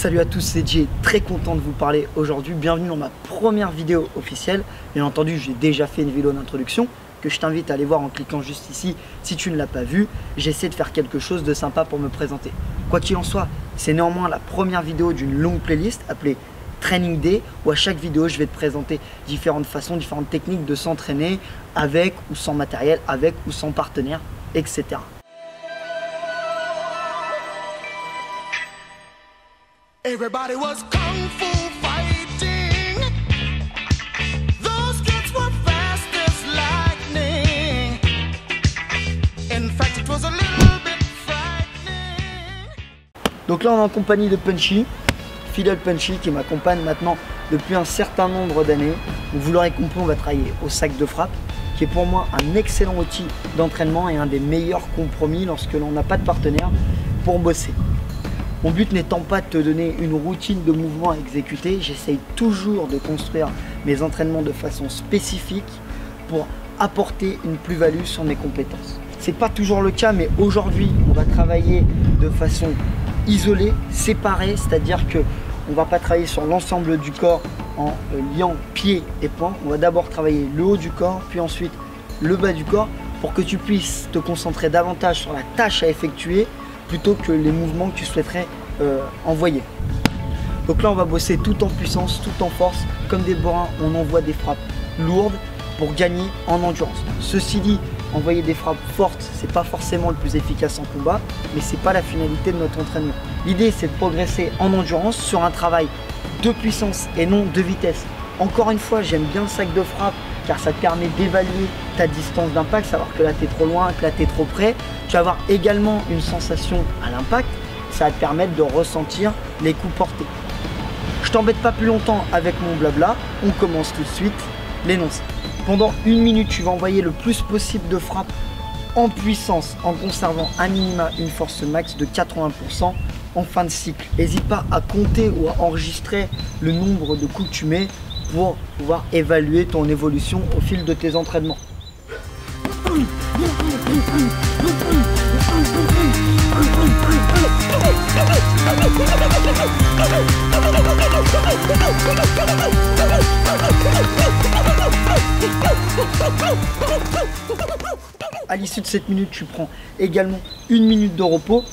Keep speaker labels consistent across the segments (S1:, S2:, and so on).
S1: Salut à tous, c'est Jay, très content de vous parler aujourd'hui. Bienvenue dans ma première vidéo officielle. Bien entendu, j'ai déjà fait une vidéo d'introduction que je t'invite à aller voir en cliquant juste ici si tu ne l'as pas vue. J'essaie de faire quelque chose de sympa pour me présenter. Quoi qu'il en soit, c'est néanmoins la première vidéo d'une longue playlist appelée Training Day, où à chaque vidéo, je vais te présenter différentes façons, différentes techniques de s'entraîner avec ou sans matériel, avec ou sans partenaire, etc.
S2: Everybody was kung fu fighting. Those kids were fast as lightning. In fact, it was a little bit frightening.
S1: Donc là, on est en compagnie de Punchy, fidèle Punchy, qui m'accompagne maintenant depuis un certain nombre d'années. Vous l'aurez compris, on va travailler au sac de frappe, qui est pour moi un excellent outil d'entraînement et un des meilleurs compromis lorsque l'on n'a pas de partenaire pour bosser. Mon but n'étant pas de te donner une routine de mouvement à exécuter, j'essaye toujours de construire mes entraînements de façon spécifique pour apporter une plus-value sur mes compétences. C'est pas toujours le cas, mais aujourd'hui, on va travailler de façon isolée, séparée, c'est-à-dire que on va pas travailler sur l'ensemble du corps en liant pieds et poings. On va d'abord travailler le haut du corps, puis ensuite le bas du corps, pour que tu puisses te concentrer davantage sur la tâche à effectuer plutôt que les mouvements que tu souhaiterais envoyer. Donc là, on va bosser tout en puissance, tout en force. Comme des bourrins, on envoie des frappes lourdes pour gagner en endurance. Ceci dit, envoyer des frappes fortes, c'est pas forcément le plus efficace en combat, mais c'est pas la finalité de notre entraînement. L'idée, c'est de progresser en endurance sur un travail de puissance et non de vitesse. Encore une fois, j'aime bien le sac de frappe car ça te permet d'évaluer ta distance d'impact, savoir que là tu es trop loin, que là tu es trop près. Tu vas avoir également une sensation à l'impact, ça va te permettre de ressentir les coups portés. Je t'embête pas plus longtemps avec mon blabla, on commence tout de suite l'énoncé. Pendant 1 minute, tu vas envoyer le plus possible de frappes en puissance en conservant à minima une force max de 80% en fin de cycle. N'hésite pas à compter ou à enregistrer le nombre de coups que tu mets pour pouvoir évaluer ton évolution au fil de tes entraînements. À l'issue de cette minute, tu prends également 1 minute de repos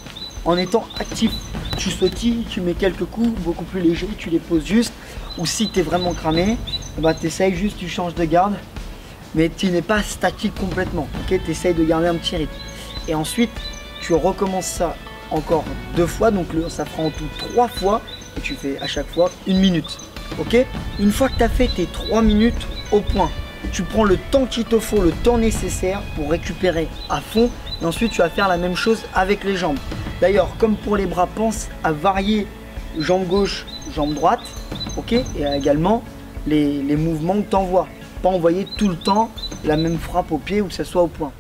S1: en étant actif. Tu sautilles, tu mets quelques coups beaucoup plus légers, tu les poses juste. Ou si tu es vraiment cramé, bah, tu essayes juste, tu changes de garde, mais tu n'es pas statique complètement. Okay, tu essayes de garder un petit rythme. Et ensuite, tu recommences ça encore 2 fois, donc ça fera en tout 3 fois, et tu fais à chaque fois 1 minute. Okay, une fois que tu as fait tes 3 minutes au point, tu prends le temps qu'il te faut, le temps nécessaire pour récupérer à fond, et ensuite tu vas faire la même chose avec les jambes. D'ailleurs, comme pour les bras, pense à varier jambe gauche, jambe droite, ok, et également les mouvements que tu envoies. Pas envoyer tout le temps la même frappe au pied ou que ce soit au point.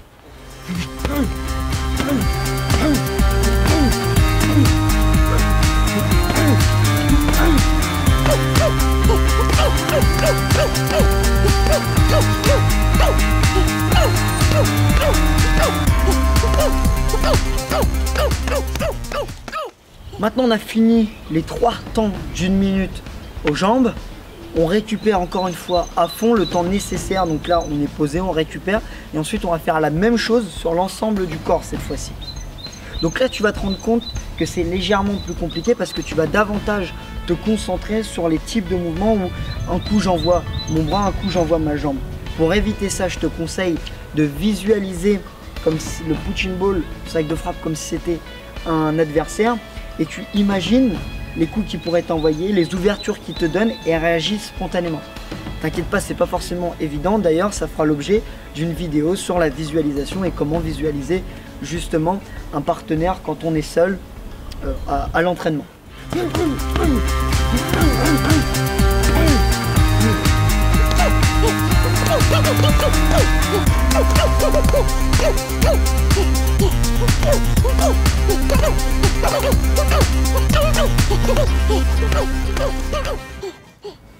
S1: Maintenant, on a fini les 3 temps d'1 minute aux jambes. On récupère encore une fois à fond le temps nécessaire. Donc là, on est posé, on récupère. Et ensuite, on va faire la même chose sur l'ensemble du corps cette fois-ci. Donc là, tu vas te rendre compte que c'est légèrement plus compliqué parce que tu vas davantage te concentrer sur les types de mouvements où un coup, j'envoie mon bras, un coup, j'envoie ma jambe. Pour éviter ça, je te conseille de visualiser comme si le punching ball, le sac de frappe, comme si c'était un adversaire. Et tu imagines les coups qui pourraient t'envoyer, les ouvertures qu'ils te donnent et réagissent spontanément. T'inquiète pas, c'est pas forcément évident. D'ailleurs, ça fera l'objet d'une vidéo sur la visualisation et comment visualiser justement un partenaire quand on est seul à l'entraînement.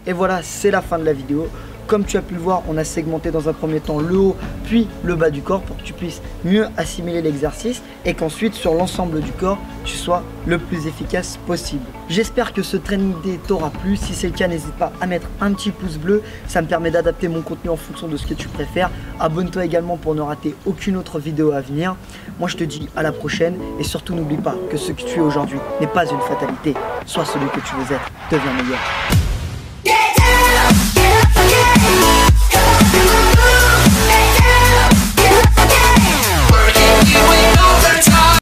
S1: Et voilà, c'est la fin de la vidéo. comme tu as pu le voir, on a segmenté dans un premier temps le haut puis le bas du corps pour que tu puisses mieux assimiler l'exercice et qu'ensuite sur l'ensemble du corps tu sois le plus efficace possible. J'espère que ce training day t'aura plu. Si c'est le cas, n'hésite pas à mettre un petit pouce bleu, ça me permet d'adapter mon contenu en fonction de ce que tu préfères. Abonne-toi également pour ne rater aucune autre vidéo à venir. Moi je te dis à la prochaine et surtout n'oublie pas que ce que tu es aujourd'hui n'est pas une fatalité. Sois celui que tu veux être, deviens meilleur.